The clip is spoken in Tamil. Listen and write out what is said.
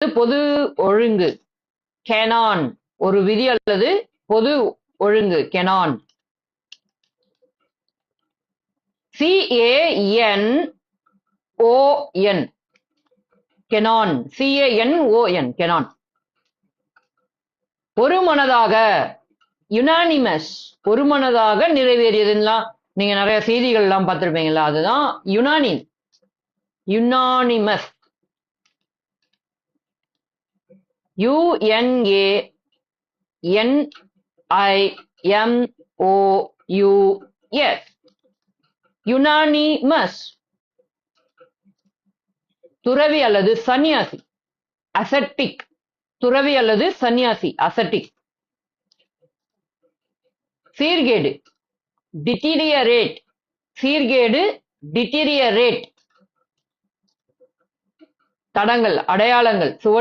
பொது ஒழுங்கு canon ஒரு விதி அல்லது பொது ஒழுங்கு canon CANON canon CANON canon ஒருமனதாக unanimous ஒருமனதாக நிறைவேறியதுன்னா நீங்க நிறைய செய்திகள் எல்லாம் பார்த்திருப்பீங்களா அதுதான் unanimous UNANIMOUS unanimous துறவி அல்லது சன்னியாசி ascetic துறவி அல்லது சன்னியாசி ascetic சீர்கேடு deteriorate சீர்கேடு deteriorate தடங்கள் அடையாளங்கள்